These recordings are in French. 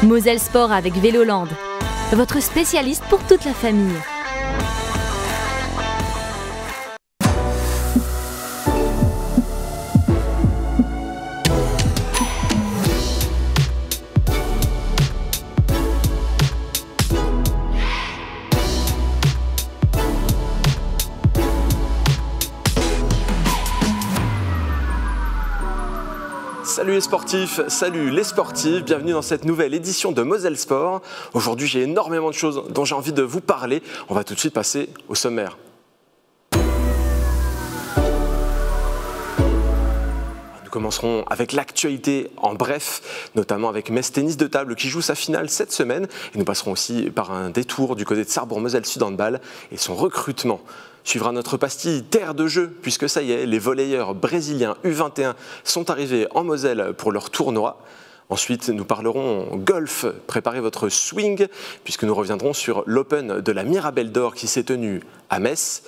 Moselle Sport avec Véloland, votre spécialiste pour toute la famille. Salut les sportifs, salut les sportives, bienvenue dans cette nouvelle édition de Moselle Sport. Aujourd'hui j'ai énormément de choses dont j'ai envie de vous parler. On va tout de suite passer au sommaire. Nous commencerons avec l'actualité en bref, notamment avec Metz Tennis de Table qui joue sa finale cette semaine. Et nous passerons aussi par un détour du côté de Sarrebourg-Moselle Sud Handball et son recrutement. Suivra notre pastille terre de jeu, puisque ça y est, les volleyeurs brésiliens U21 sont arrivés en Moselle pour leur tournoi. Ensuite, nous parlerons golf, préparez votre swing, puisque nous reviendrons sur l'Open de la Mirabelle d'Or qui s'est tenu à Metz.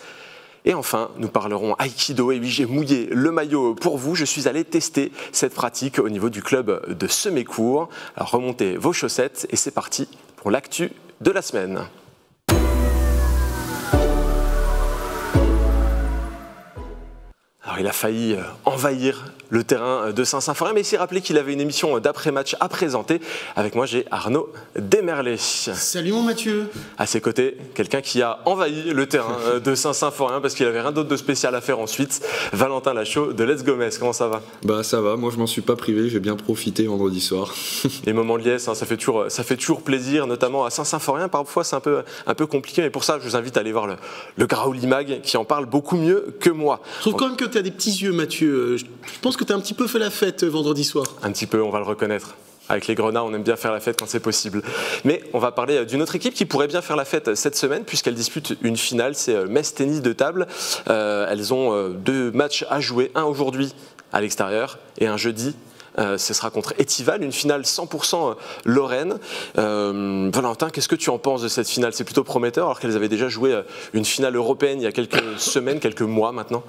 Et enfin, nous parlerons Aikido, et oui, j'ai mouillé le maillot pour vous. Je suis allé tester cette pratique au niveau du club de Semécourt. Alors remontez vos chaussettes et c'est parti pour l'actu de la semaine. Alors, il a failli envahir le terrain de Saint-Symphorien, mais il s'est rappelé qu'il avait une émission d'après-match à présenter. Avec moi, j'ai Arnaud Desmerlet. Salut mon Mathieu. À ses côtés, quelqu'un qui a envahi le terrain de Saint-Symphorien parce qu'il n'avait rien d'autre de spécial à faire ensuite. Valentin Lachaud de Let's Go Metz, comment ça va? Bah ça va, moi je m'en suis pas privé, j'ai bien profité vendredi soir. Les moments de liesse, hein, ça fait toujours plaisir, notamment à Saint-Symphorien. Parfois c'est un peu compliqué, mais pour ça je vous invite à aller voir le Graouli Mag qui en parle beaucoup mieux que moi. Je trouve quand même que tu as des petits yeux, Mathieu. Je pense que tu as un petit peu fait la fête vendredi soir. Un petit peu, on va le reconnaître. Avec les Grenats, on aime bien faire la fête quand c'est possible. Mais on va parler d'une autre équipe qui pourrait bien faire la fête cette semaine puisqu'elle dispute une finale, c'est Metz Tennis de Table. Elles ont deux matchs à jouer, un aujourd'hui à l'extérieur et un jeudi. Ce sera contre Étival, une finale 100% Lorraine. Valentin, qu'est-ce que tu en penses de cette finale? C'est plutôt prometteur alors qu'elles avaient déjà joué une finale européenne il y a quelques semaines, quelques mois maintenant.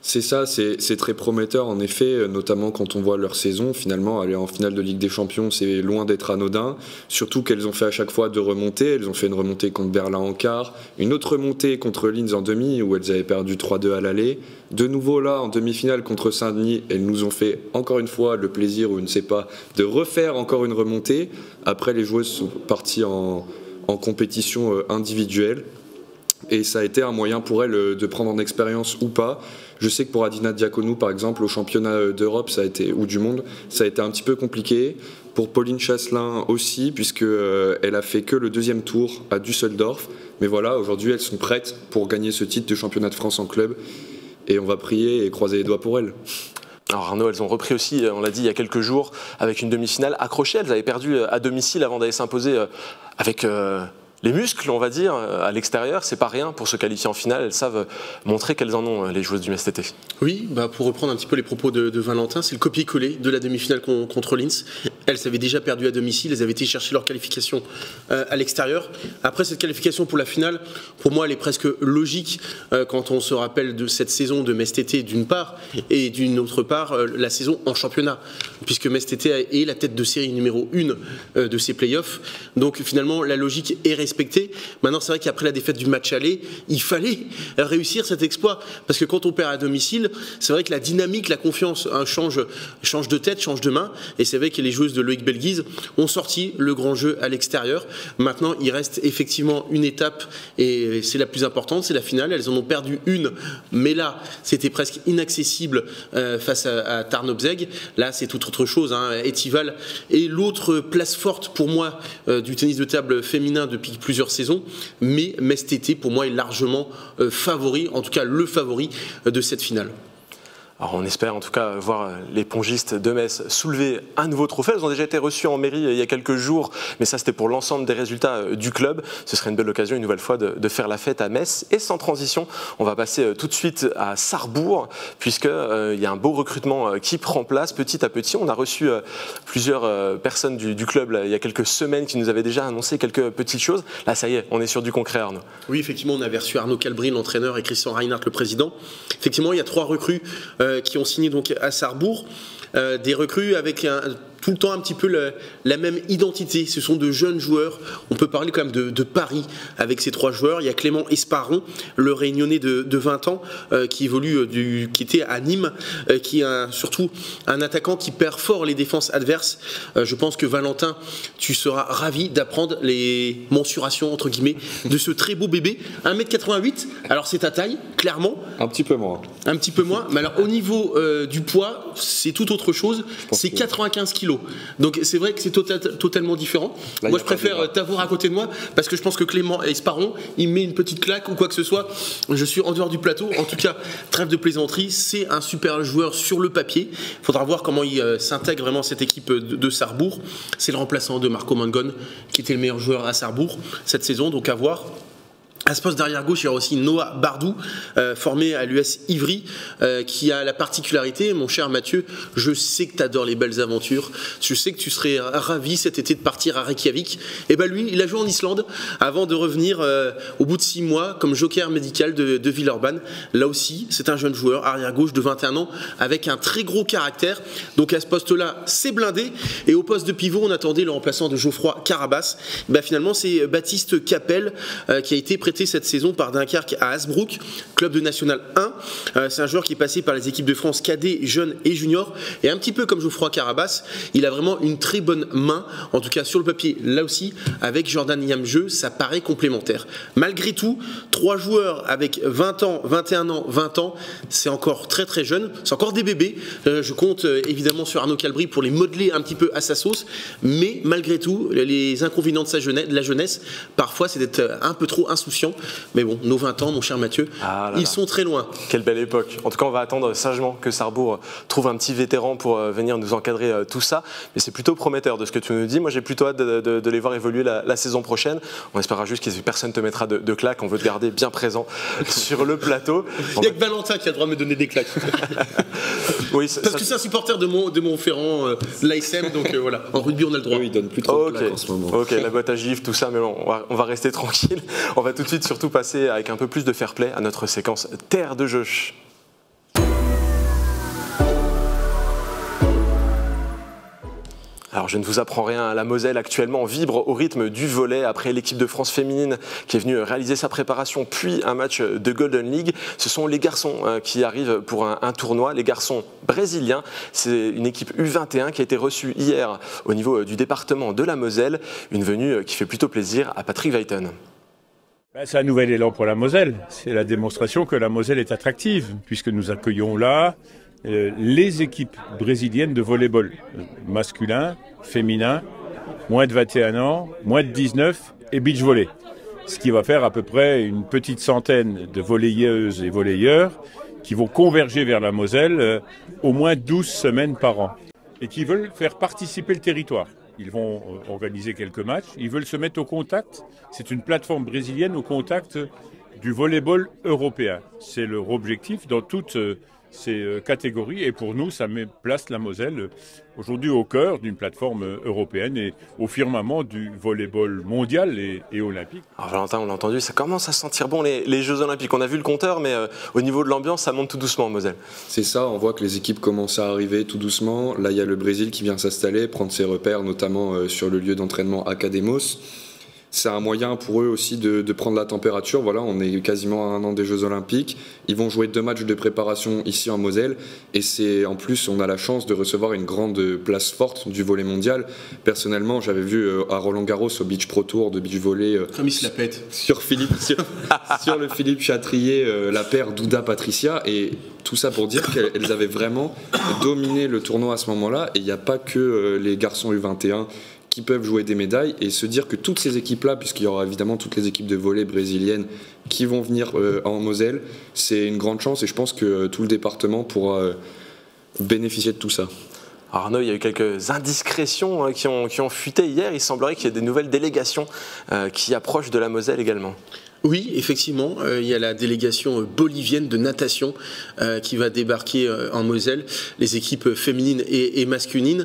C'est ça, c'est très prometteur en effet, notamment quand on voit leur saison. Finalement, aller en finale de Ligue des Champions, c'est loin d'être anodin. Surtout qu'elles ont fait à chaque fois deux remontées. Elles ont fait une remontée contre Berlin en quart, une autre remontée contre Linz en demi, où elles avaient perdu 3-2 à l'aller. De nouveau là, en demi-finale contre Saint-Denis, elles nous ont fait encore une fois le plaisir, ou je ne sais pas, de refaire encore une remontée. Après, les joueuses sont parties en compétition individuelle. Et ça a été un moyen pour elles de prendre en expérience ou pas. Je sais que pour Adina Diaconou, par exemple, au championnat d'Europe ou du monde, ça a été un petit peu compliqué. Pour Pauline Chasselin aussi, puisqu'elle a fait que le deuxième tour à Düsseldorf. Mais voilà, aujourd'hui, elles sont prêtes pour gagner ce titre de championnat de France en club. Et on va prier et croiser les doigts pour elles. Alors Arnaud, elles ont repris aussi, on l'a dit il y a quelques jours, avec une demi-finale accrochée. Elles avaient perdu à domicile avant d'aller s'imposer avec les muscles, on va dire, à l'extérieur. C'est pas rien pour se qualifier en finale. Elles savent montrer qu'elles en ont, les joueuses du Metz TT. Oui, pour reprendre un petit peu les propos de Valentin, c'est le copier-coller de la demi-finale contre Linz. Elles avaient déjà perdu à domicile, elles avaient été chercher leur qualification à l'extérieur. Après cette qualification pour la finale, pour moi elle est presque logique quand on se rappelle de cette saison de Metz TT d'une part, et d'une autre part la saison en championnat, puisque Metz TT est la tête de série numéro 1 de ces playoffs. Donc finalement la logique est respectée. Maintenant c'est vrai qu'après la défaite du match aller, il fallait réussir cet exploit, parce que quand on perd à domicile, c'est vrai que la dynamique, la confiance change de tête, change de main, et c'est vrai que les joueuses de Loïc Belguise ont sorti le grand jeu à l'extérieur. Maintenant, il reste effectivement une étape, et c'est la plus importante, c'est la finale. Elles en ont perdu une, mais là, c'était presque inaccessible face à Tarnobzeg. Là, c'est tout autre chose. Étival est l'autre place forte pour moi du tennis de table féminin depuis plusieurs saisons, mais Metz TT, pour moi, est largement favori, en tout cas le favori de cette finale. Alors on espère en tout cas voir les pongistes de Metz soulever un nouveau trophée. Elles ont déjà été reçues en mairie il y a quelques jours, mais ça c'était pour l'ensemble des résultats du club. Ce serait une belle occasion une nouvelle fois de faire la fête à Metz. Et sans transition, on va passer tout de suite à Sarrebourg, puisqu'il y a un beau recrutement qui prend place petit à petit. On a reçu plusieurs personnes du club là, il y a quelques semaines qui nous avaient déjà annoncé quelques petites choses. Là ça y est, on est sur du concret, Arnaud. Oui, effectivement, on avait reçu Arnaud Calbry, l'entraîneur, et Christian Reinhardt, le président. Effectivement, il y a 3 recrues qui ont signé donc à Sarrebourg. Des recrues avec tout le temps un petit peu la même identité. Ce sont de jeunes joueurs. On peut parler quand même de Paris avec ces 3 joueurs. Il y a Clément Esparon, le Réunionnais de 20 ans, qui était à Nîmes, qui est surtout un attaquant qui perd fort les défenses adverses. Je pense que Valentin, tu seras ravi d'apprendre les mensurations entre guillemets de ce très beau bébé. 1m88, alors c'est ta taille, clairement. Un petit peu moins. Un petit peu moins, mais alors au niveau du poids, c'est tout autre chose. C'est 95 kilos. Donc c'est vrai que c'est totalement différent. Là, moi je préfère t'avoir à côté de moi parce que je pense que Clément Esparon, il met une petite claque ou quoi que ce soit. Je suis en dehors du plateau. En tout cas, trêve de plaisanterie, c'est un super joueur sur le papier. Il faudra voir comment il s'intègre vraiment cette équipe de Sarrebourg. C'est le remplaçant de Marco Mangon qui était le meilleur joueur à Sarrebourg cette saison, donc à voir. À ce poste d'arrière gauche, il y aura aussi Noah Bardou, formé à l'US Ivry, qui a la particularité, mon cher Mathieu, je sais que tu adores les belles aventures, je sais que tu serais ravi cet été de partir à Reykjavik. Et ben lui, il a joué en Islande avant de revenir au bout de 6 mois comme joker médical de Villeurbanne. Là aussi, c'est un jeune joueur, arrière gauche de 21 ans, avec un très gros caractère. Donc à ce poste-là, c'est blindé. Et au poste de pivot, on attendait le remplaçant de Geoffroy Carabas. Ben finalement, c'est Baptiste Capel qui a été prêté cette saison par Dunkerque à Hasbrook, club de National 1. C'est un joueur qui est passé par les équipes de France cadets, jeunes et juniors. Et un petit peu comme Geoffroy Carabas, il a vraiment une très bonne main, en tout cas sur le papier. Là aussi, avec Jordan Yamjeu, ça paraît complémentaire. Malgré tout, 3 joueurs avec 20 ans, 21 ans, 20 ans, c'est encore très très jeune. C'est encore des bébés. Je compte évidemment sur Arnaud Calbry pour les modeler un petit peu à sa sauce. Mais malgré tout, les inconvénients de la jeunesse, parfois c'est d'être un peu trop insouciant. Mais bon, nos 20 ans, mon cher Mathieu, ils sont très loin. Quelle belle époque. En tout cas, on va attendre sagement que Sarrebourg trouve un petit vétéran pour venir nous encadrer tout ça. Mais c'est plutôt prometteur de ce que tu nous dis. Moi, j'ai plutôt hâte de les voir évoluer la saison prochaine. On espérera juste que personne ne te mettra de claques. On veut te garder bien présent sur le plateau. Il n'y a que Valentin qui a le droit de me donner des claques. Oui, parce que c'est un supporter de Montferrand, de l'ASM, donc voilà. En rugby, on a le droit. Oui, il donne plus trop de claques en ce moment. Ok, la boîte à gifles, tout ça, mais bon, on va rester tranquille. On va tout de suite surtout passer avec un peu plus de fair play à notre séquence Terre de jeu. Alors je ne vous apprends rien, la Moselle actuellement vibre au rythme du volley après l'équipe de France féminine qui est venue réaliser sa préparation puis un match de Golden League. Ce sont les garçons qui arrivent pour un tournoi, les garçons brésiliens. C'est une équipe U21 qui a été reçue hier au niveau du département de la Moselle, une venue qui fait plutôt plaisir à Patrick Weiten. C'est un nouvel élan pour la Moselle. C'est la démonstration que la Moselle est attractive, puisque nous accueillons là les équipes brésiliennes de volley-ball, masculin, féminin, moins de 21 ans, moins de 19 et beach volley. Ce qui va faire à peu près une petite centaine de volleyeuses et volleyeurs qui vont converger vers la Moselle au moins 12 semaines par an et qui veulent faire participer le territoire. Ils vont organiser quelques matchs, ils veulent se mettre au contact. C'est une plateforme brésilienne au contact du volley-ball européen. C'est leur objectif dans toutes ces catégories et pour nous, ça place la Moselle aujourd'hui au cœur d'une plateforme européenne et au firmament du volley-ball mondial et olympique. Alors Valentin, on l'a entendu, ça commence à sentir bon les Jeux Olympiques. On a vu le compteur, mais au niveau de l'ambiance, ça monte tout doucement en Moselle. C'est ça, on voit que les équipes commencent à arriver tout doucement. Là, il y a le Brésil qui vient s'installer, prendre ses repères, notamment sur le lieu d'entraînement Academos. C'est un moyen pour eux aussi de prendre la température. Voilà, on est quasiment à 1 an des Jeux Olympiques. Ils vont jouer 2 matchs de préparation ici en Moselle. Et en plus, on a la chance de recevoir une grande place forte du volley mondial. Personnellement, j'avais vu à Roland-Garros au Beach Pro Tour de beach volley. Comme il se la pète. Sur le Philippe Chatrier, la paire Douda-Patricia. Et tout ça pour dire qu'elles avaient vraiment dominé le tournoi à ce moment-là. Et il n'y a pas que les garçons U21 qui peuvent jouer des médailles et se dire que toutes ces équipes-là, puisqu'il y aura évidemment toutes les équipes de volley brésiliennes qui vont venir en Moselle, c'est une grande chance et je pense que tout le département pourra bénéficier de tout ça. Arnaud, il y a eu quelques indiscrétions qui ont fuité hier. Il semblerait qu'il y ait des nouvelles délégations qui approchent de la Moselle également. Oui, effectivement, il y a la délégation bolivienne de natation qui va débarquer en Moselle, les équipes féminines et masculines.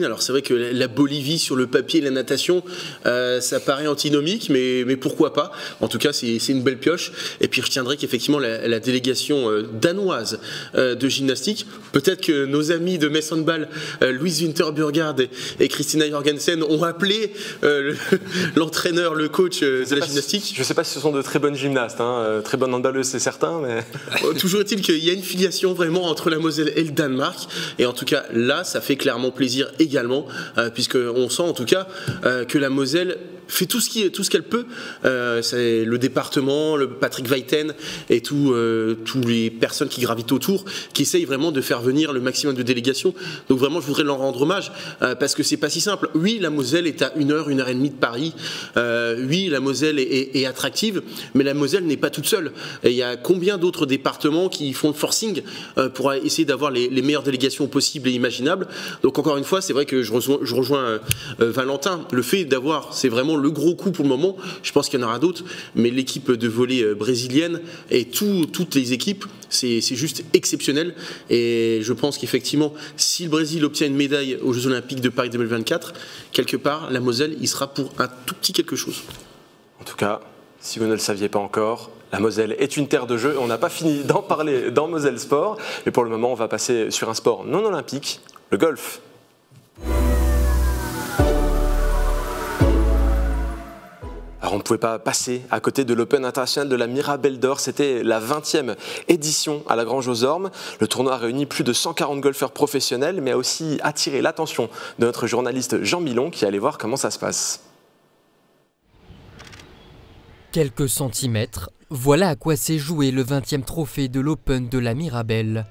Alors c'est vrai que la Bolivie sur le papier, la natation, ça paraît antinomique, mais pourquoi pas. En tout cas, c'est une belle pioche. Et puis je retiendrai qu'effectivement la délégation danoise de gymnastique, peut-être que nos amis de Metz Handball, Louise Winterburgard et Christina Jorgensen ont appelé l'entraîneur, le coach de la gymnastique. Je ne sais pas si ce sont de très bonnes gymnastes, hein. Très bonnes handballeuses, c'est certain. Mais... Toujours est-il qu'il y a une filiation vraiment entre la Moselle et le Danemark. Et en tout cas, là, ça fait clairement plaisir également, puisqu'on sent en tout cas que la Moselle fait tout ce qu'elle peut. C'est le département, le Patrick Weiten et tous les personnes qui gravitent autour, qui essayent vraiment de faire venir le maximum de délégations. Donc vraiment, je voudrais leur rendre hommage, parce que c'est pas si simple. Oui, la Moselle est à 1h30 de Paris. Oui, la Moselle est attractive, mais la Moselle n'est pas toute seule. Et il y a combien d'autres départements qui font le forcing pour essayer d'avoir les meilleures délégations possibles et imaginables. Donc encore une fois, c'est vrai que je rejoins Valentin. Le fait d'avoir, c'est vraiment le gros coup pour le moment. Je pense qu'il y en aura d'autres, mais l'équipe de volley brésilienne et toutes les équipes, c'est juste exceptionnel. Et je pense qu'effectivement, si le Brésil obtient une médaille aux Jeux Olympiques de Paris 2024, quelque part, la Moselle y sera pour un tout petit quelque chose. En tout cas, si vous ne le saviez pas encore, la Moselle est une terre de jeu. On n'a pas fini d'en parler dans Moselle Sport. Mais pour le moment, on va passer sur un sport non olympique, le golf. Alors on ne pouvait pas passer à côté de l'Open international de la Mirabelle d'Or. C'était la 20e édition à la Grange aux Ormes. Le tournoi a réuni plus de 140 golfeurs professionnels, mais a aussi attiré l'attention de notre journaliste Jean Milon qui allait voir comment ça se passe. Quelques centimètres, voilà à quoi s'est joué le 20e trophée de l'Open de la Mirabelle.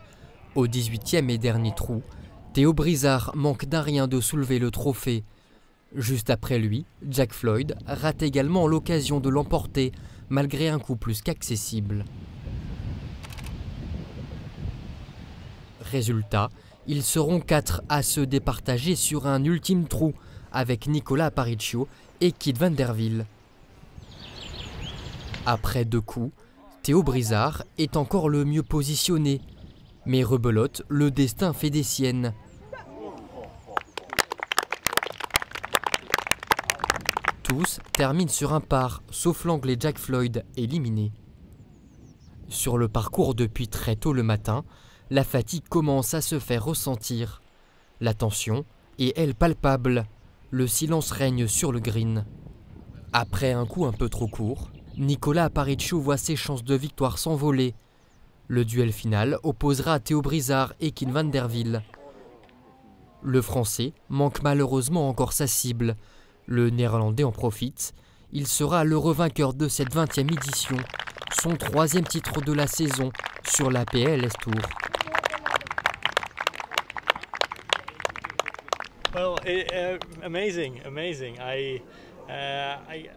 Au 18e et dernier trou, Théo Brizard manque d'un rien de soulever le trophée. Juste après lui, Jack Floyd rate également l'occasion de l'emporter, malgré un coup plus qu'accessible. Résultat, ils seront 4 à se départager sur un ultime trou, avec Nicolas Aparicio et Kit van der Wiel. Après 2 coups, Théo Brizard est encore le mieux positionné. Mais rebelote, le destin fait des siennes. Tous terminent sur un par, sauf l'anglais Jack Floyd, éliminé. Sur le parcours depuis très tôt le matin, la fatigue commence à se faire ressentir. La tension est, elle, palpable. Le silence règne sur le green. Après un coup un peu trop court, Nicolas Aparicio voit ses chances de victoire s'envoler. Le duel final opposera Théo Brizard et Kit van der Wiel. Le Français manque malheureusement encore sa cible. Le Néerlandais en profite. Il sera l'heureux vainqueur de cette 20e édition, son 3e titre de la saison sur la PLS Tour.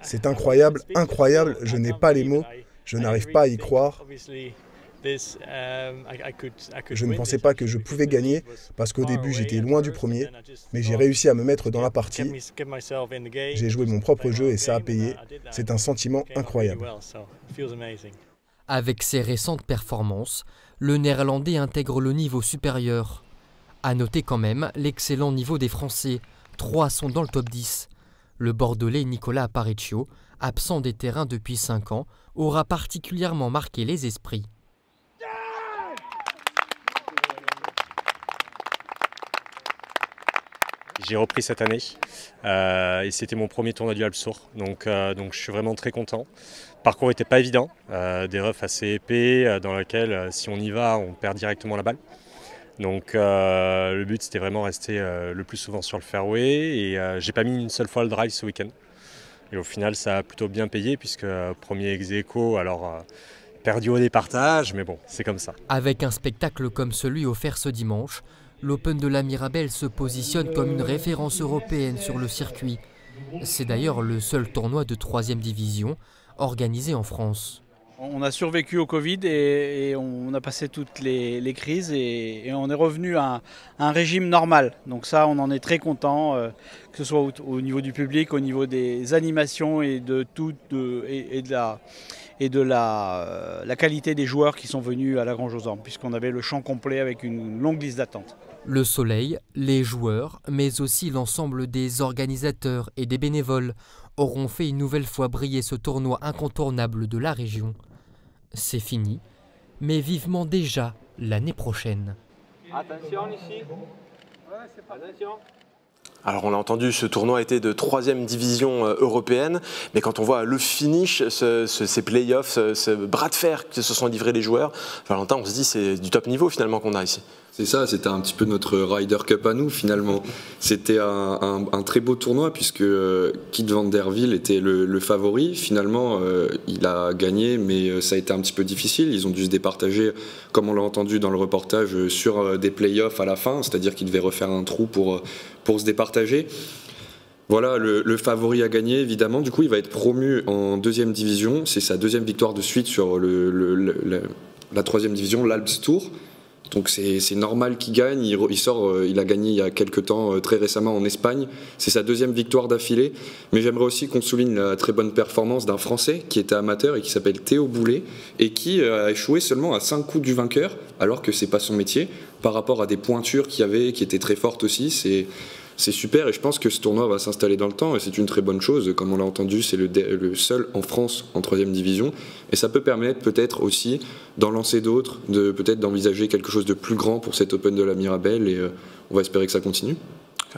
C'est incroyable, incroyable, je n'ai pas les mots, je n'arrive pas à y croire. Je ne pensais pas que je pouvais gagner parce qu'au début j'étais loin du premier, mais j'ai réussi à me mettre dans la partie. J'ai joué mon propre jeu et ça a payé. C'est un sentiment incroyable. Avec ses récentes performances, le Néerlandais intègre le niveau supérieur. À noter quand même l'excellent niveau des Français. 3 sont dans le top 10. Le Bordelais Nicolas Aparicio, absent des terrains depuis 5 ans, aura particulièrement marqué les esprits. J'ai repris cette année et c'était mon premier tournoi du Alpes-Sour, donc je suis vraiment très content. Le parcours n'était pas évident, des roughs assez épais dans lesquels si on y va on perd directement la balle. Donc le but c'était vraiment rester le plus souvent sur le fairway et j'ai pas mis une seule fois le drive ce week-end. Et au final ça a plutôt bien payé puisque premier ex-aequo, alors perdu au départage, mais bon c'est comme ça. Avec un spectacle comme celui offert ce dimanche, l'Open de la Mirabelle se positionne comme une référence européenne sur le circuit. C'est d'ailleurs le seul tournoi de 3e division organisé en France. On a survécu au Covid et on a passé toutes les crises et on est revenu à un régime normal. Donc ça, on en est très content, que ce soit au niveau du public, au niveau des animations et de la qualité des joueurs qui sont venus à la Grange aux Ormes, puisqu'on avait le champ complet avec une longue liste d'attente. Le soleil, les joueurs, mais aussi l'ensemble des organisateurs et des bénévoles auront fait une nouvelle fois briller ce tournoi incontournable de la région. C'est fini, mais vivement déjà l'année prochaine. Attention ici. Attention. Alors on l'a entendu, ce tournoi était de 3e division européenne, mais quand on voit le finish, ces playoffs, ce bras de fer que se sont livrés les joueurs, Valentin, on se dit c'est du top niveau finalement qu'on a ici. C'est ça, c'était un petit peu notre Ryder Cup à nous finalement. C'était un très beau tournoi puisque Kit van der Wiel était le favori. Finalement, il a gagné, mais ça a été un petit peu difficile. Ils ont dû se départager, comme on l'a entendu dans le reportage, sur des playoffs à la fin, c'est-à-dire qu'ils devaient refaire un trou pour se départager. Voilà, le favori a gagné évidemment. Du coup, il va être promu en 2e division. C'est sa 2e victoire de suite sur la 3e division, l'Alps Tour. Donc c'est normal qu'il gagne, il a gagné il y a quelques temps, très récemment en Espagne, c'est sa 2e victoire d'affilée, mais j'aimerais aussi qu'on souligne la très bonne performance d'un Français qui était amateur et qui s'appelle Théo Boulet et qui a échoué seulement à 5 coups du vainqueur, alors que c'est pas son métier, par rapport à des pointures qu'il y avait, qui étaient très fortes aussi, c'est super et je pense que ce tournoi va s'installer dans le temps et c'est une très bonne chose. Comme on l'a entendu, c'est le seul en France en 3e division et ça peut permettre peut-être aussi d'en lancer d'autres, peut-être d'envisager quelque chose de plus grand pour cet Open de la Mirabelle et on va espérer que ça continue.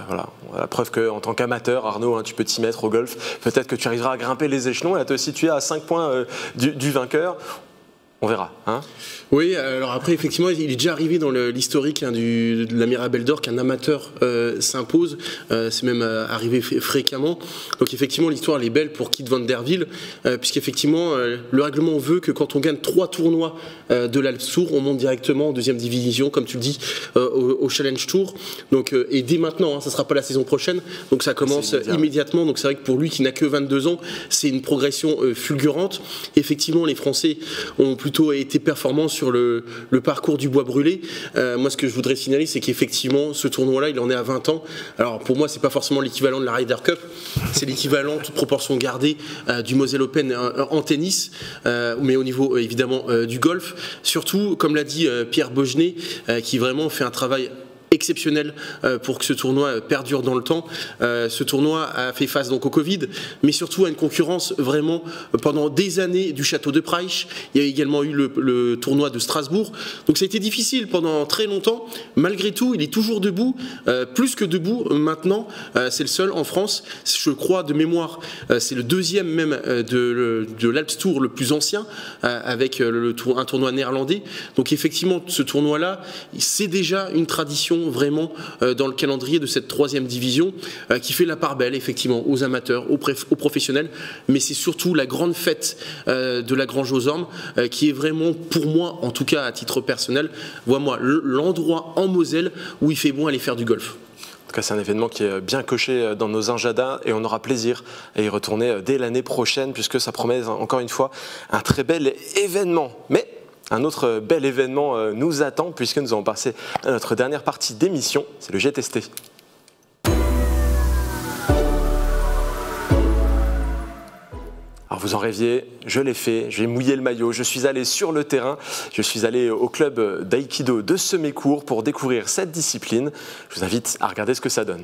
Voilà, la preuve qu'en tant qu'amateur, Arnaud, tu peux t'y mettre au golf, peut-être que tu arriveras à grimper les échelons et à te situer à 5 points du vainqueur. On verra. Hein. Oui, alors après, effectivement, il est déjà arrivé dans l'historique de la Mirabelle d'Or qu'un amateur s'impose. C'est même arrivé fréquemment. Donc effectivement, l'histoire elle est belle pour Kit van der Wiel, puisqu'effectivement, le règlement veut que quand on gagne 3 tournois de l'Alps Tour, on monte directement en 2e division, comme tu le dis, au Challenge Tour. Donc, et dès maintenant, ça ne sera pas la saison prochaine, donc ça commence immédiatement. Donc c'est vrai que pour lui qui n'a que 22 ans, c'est une progression fulgurante. Effectivement, les Français ont plutôt été performants sur le parcours du bois brûlé. Moi, ce que je voudrais signaler, c'est qu'effectivement, ce tournoi-là, il en est à 20 ans. Alors, pour moi, c'est pas forcément l'équivalent de la Ryder Cup. C'est l'équivalent, toute proportion gardée, du Moselle Open en tennis, mais au niveau, évidemment, du golf. Surtout, comme l'a dit Pierre Bogenet, qui vraiment fait un travail exceptionnel pour que ce tournoi perdure dans le temps. Ce tournoi a fait face donc au Covid, mais surtout à une concurrence vraiment pendant des années du château de Praich. Il y a également eu le tournoi de Strasbourg. Donc ça a été difficile pendant très longtemps. Malgré tout, il est toujours debout, plus que debout maintenant. C'est le seul en France, je crois de mémoire. C'est le 2e même de l'Alps Tour le plus ancien, avec un tournoi néerlandais. Donc effectivement, ce tournoi-là, c'est déjà une tradition vraiment dans le calendrier de cette 3e division qui fait la part belle effectivement aux amateurs, aux professionnels, mais c'est surtout la grande fête de la Grange aux Ormes qui est vraiment pour moi, en tout cas à titre personnel, vois-moi l'endroit en Moselle où il fait bon aller faire du golf. En tout cas, c'est un événement qui est bien coché dans nos agendas et on aura plaisir à y retourner dès l'année prochaine puisque ça promet encore une fois un très bel événement. Mais un autre bel événement nous attend puisque nous allons passer à notre dernière partie d'émission, c'est le GTST. Alors vous en rêviez, je l'ai fait, j'ai mouillé le maillot, je suis allé sur le terrain, je suis allé au club d'aïkido de Semécourt pour découvrir cette discipline. Je vous invite à regarder ce que ça donne.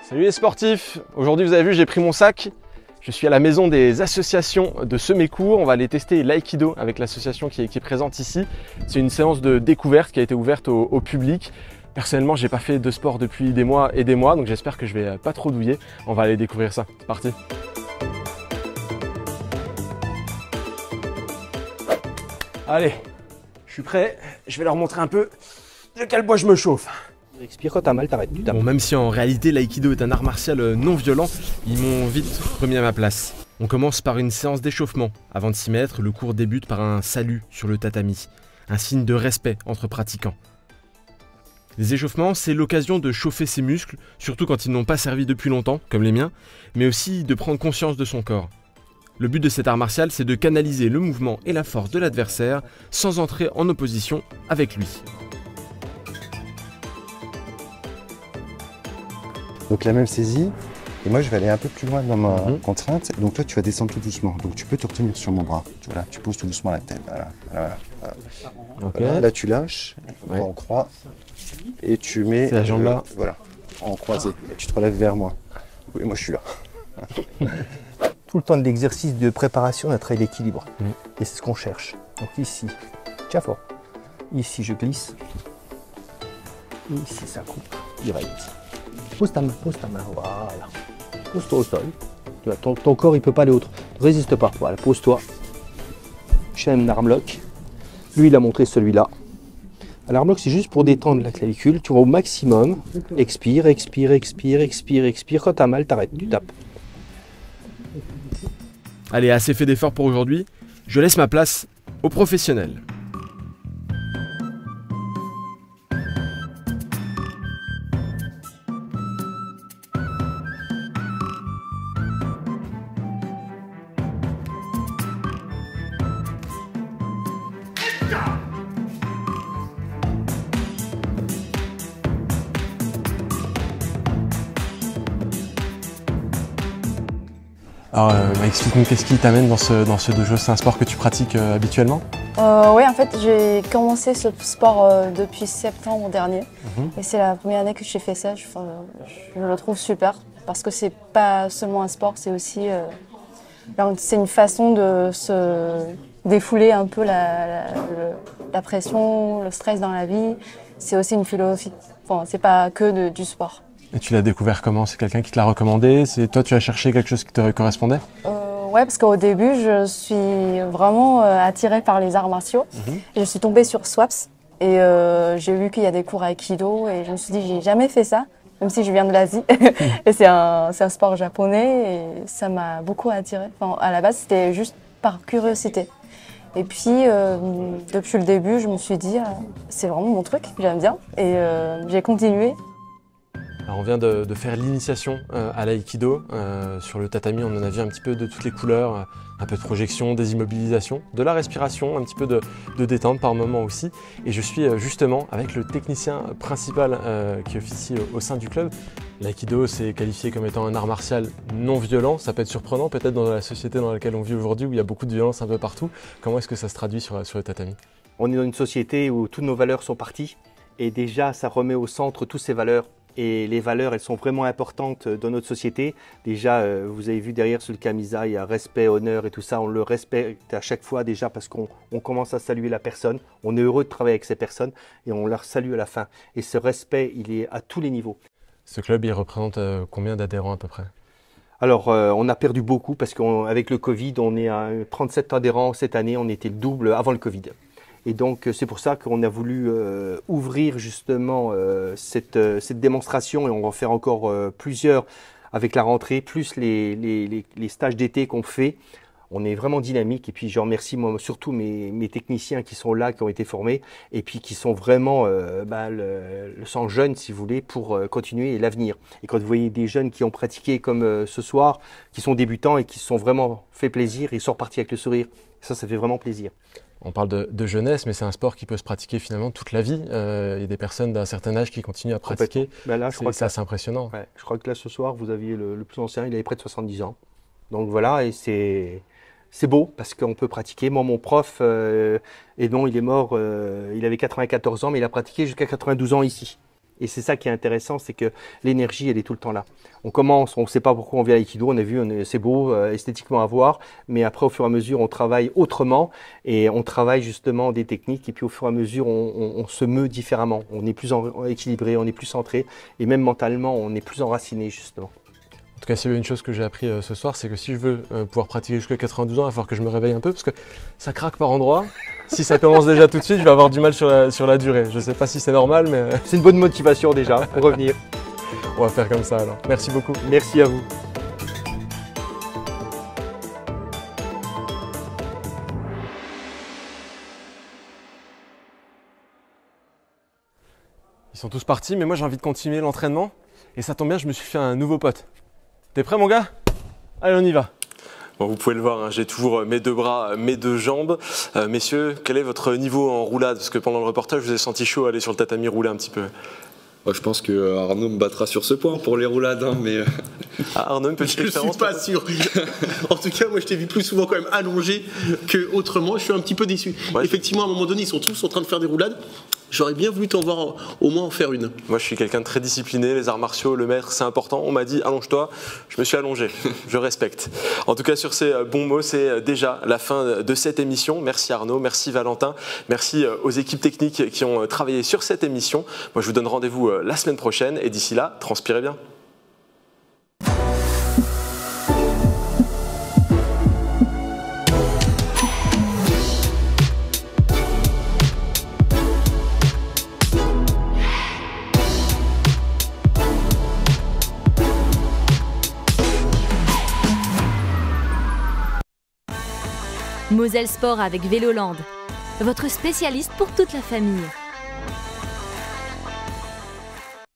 Salut les sportifs, aujourd'hui vous avez vu j'ai pris mon sac. Je suis à la maison des associations de Semécourt. On va aller tester l'aïkido avec l'association qui est présente ici. C'est une séance de découverte qui a été ouverte au public. Personnellement, j'ai pas fait de sport depuis des mois et des mois, donc j'espère que je vais pas trop douiller. On va aller découvrir ça. C'est parti. Allez, je suis prêt. Je vais leur montrer un peu de quel bois je me chauffe. Expire, quand t'as mal, t'arrêtes. Bon, même si en réalité l'aïkido est un art martial non violent, ils m'ont vite remis à ma place. On commence par une séance d'échauffement. Avant de s'y mettre, le cours débute par un salut sur le tatami, un signe de respect entre pratiquants. Les échauffements, c'est l'occasion de chauffer ses muscles, surtout quand ils n'ont pas servi depuis longtemps, comme les miens, mais aussi de prendre conscience de son corps. Le but de cet art martial, c'est de canaliser le mouvement et la force de l'adversaire sans entrer en opposition avec lui. Donc la même saisie, et moi je vais aller un peu plus loin dans ma contrainte. Donc toi tu vas descendre tout doucement, donc tu peux te retenir sur mon bras. Voilà, tu poses tout doucement la tête. Voilà. Okay. Voilà, là tu lâches, en croix, et tu mets la jambe là. Voilà, en croisé, et tu te relèves vers moi. Oui, moi je suis là. Tout le temps de l'exercice de préparation, on a travaillé l'équilibre. Et c'est ce qu'on cherche. Donc ici, tiens fort. Ici je glisse. Ici ça coupe direct. Pose ta main, voilà. Pose-toi au sol. Tu vois, ton corps il peut pas aller autre. Ne résiste pas. Voilà, pose-toi. Chaîne armlock. Lui il a montré celui-là. L'armlock c'est juste pour détendre la clavicule. Tu vas au maximum. Expire, expire, expire, expire, expire. Quand tu as mal, t'arrêtes, tu tapes. Allez, assez fait d'efforts pour aujourd'hui. Je laisse ma place aux professionnels. Alors, explique-nous qu'est-ce qui t'amène dans ce dojo. C'est un sport que tu pratiques habituellement? Oui, en fait, j'ai commencé ce sport depuis septembre dernier. Et c'est la première année que j'ai fait ça. Je le trouve super parce que c'est pas seulement un sport, c'est aussi c'est une façon de se défouler un peu la pression, le stress dans la vie. C'est aussi une philosophie. Enfin, c'est pas que du sport. Et tu l'as découvert comment? C'est quelqu'un qui te l'a recommandé? C'est toi, tu as cherché quelque chose qui te correspondait? Ouais, parce qu'au début, je suis vraiment attirée par les arts martiaux. Et je suis tombée sur Swaps et j'ai vu qu'il y a des cours Aikido et je me suis dit, j'ai jamais fait ça, même si je viens de l'Asie. Et c'est un sport japonais et ça m'a beaucoup attirée. Enfin, à la base, c'était juste par curiosité. Et puis, depuis le début, je me suis dit, c'est vraiment mon truc, j'aime bien. Et j'ai continué. Alors on vient de faire l'initiation à l'aïkido. Sur le tatami, on en a vu un petit peu de toutes les couleurs, un peu de projection, des immobilisations, de la respiration, un petit peu de détente par moment aussi. Et je suis justement avec le technicien principal qui officie au sein du club. L'aïkido, c'est qualifié comme étant un art martial non violent. Ça peut être surprenant peut-être dans la société dans laquelle on vit aujourd'hui où il y a beaucoup de violence un peu partout. Comment est-ce que ça se traduit sur le tatami? On est dans une société où toutes nos valeurs sont parties et déjà ça remet au centre toutes ces valeurs. Et les valeurs, elles sont vraiment importantes dans notre société. Déjà, vous avez vu derrière sur le camisa, il y a respect, honneur et tout ça. On le respecte à chaque fois déjà parce qu'on commence à saluer la personne. On est heureux de travailler avec ces personnes et on leur salue à la fin. Et ce respect, il est à tous les niveaux. Ce club, il représente combien d'adhérents à peu près? Alors, on a perdu beaucoup parce qu'avec le Covid, on est à 37 adhérents cette année. On était le double avant le Covid. Et donc, c'est pour ça qu'on a voulu ouvrir justement cette démonstration et on va en faire encore plusieurs avec la rentrée, plus les stages d'été qu'on fait. On est vraiment dynamique et puis je remercie moi, surtout mes techniciens qui sont là, qui ont été formés et puis qui sont vraiment le sang jeune, si vous voulez, pour continuer l'avenir. Et quand vous voyez des jeunes qui ont pratiqué comme ce soir, qui sont débutants et qui se sont vraiment fait plaisir, ils sont repartis avec le sourire. Ça fait vraiment plaisir. On parle de jeunesse, mais c'est un sport qui peut se pratiquer finalement toute la vie. Il y a des personnes d'un certain âge qui continuent à pratiquer. Là, c'est assez impressionnant. Ouais, je crois que là, ce soir, vous aviez le plus ancien, il avait près de 70 ans. Donc voilà, et c'est beau parce qu'on peut pratiquer. Moi, mon prof, Edmond, il est mort, il avait 94 ans, mais il a pratiqué jusqu'à 92 ans ici. Et c'est ça qui est intéressant, c'est que l'énergie, elle est tout le temps là. On commence, on ne sait pas pourquoi on vient à l'aïkido, on a vu, c'est beau esthétiquement à voir, mais après, au fur et à mesure, on travaille autrement et on travaille justement des techniques et puis au fur et à mesure, on se meut différemment. On est plus équilibré, on est plus centré et même mentalement, on est plus enraciné justement. En tout cas, s'il y a une chose que j'ai appris ce soir, c'est que si je veux pouvoir pratiquer jusqu'à 92 ans, il va falloir que je me réveille un peu parce que ça craque par endroits. Si ça commence déjà tout de suite, je vais avoir du mal sur la durée. Je ne sais pas si c'est normal, mais... C'est une bonne motivation déjà pour revenir. On va faire comme ça alors. Merci beaucoup. Merci à vous. Ils sont tous partis, mais moi j'ai envie de continuer l'entraînement. Et ça tombe bien, je me suis fait un nouveau pote. T'es prêt mon gars? Allez, on y va. Bon, vous pouvez le voir, hein, j'ai toujours mes deux bras, mes deux jambes. Messieurs, quel est votre niveau en roulade? Parce que pendant le reportage, je vous ai senti chaud aller sur le tatami rouler un petit peu. Je pense que Arnaud me battra sur ce point pour les roulades, hein, mais... Arnaud, une petite expérience? Je suis pas sûr. En tout cas, moi je t'ai vu plus souvent quand même allongé que autrement. Je suis un petit peu déçu. Ouais. Effectivement, à un moment donné, ils sont tous en train de faire des roulades. J'aurais bien voulu t'en voir au moins en faire une. Moi, je suis quelqu'un de très discipliné. Les arts martiaux, le maître, c'est important. On m'a dit allonge-toi. Je me suis allongé. Je respecte. En tout cas, sur ces bons mots, c'est déjà la fin de cette émission. Merci Arnaud, merci Valentin, merci aux équipes techniques qui ont travaillé sur cette émission. Moi, je vous donne rendez-vous la semaine prochaine et d'ici là, transpirez bien. Moselle Sport avec Véloland, votre spécialiste pour toute la famille.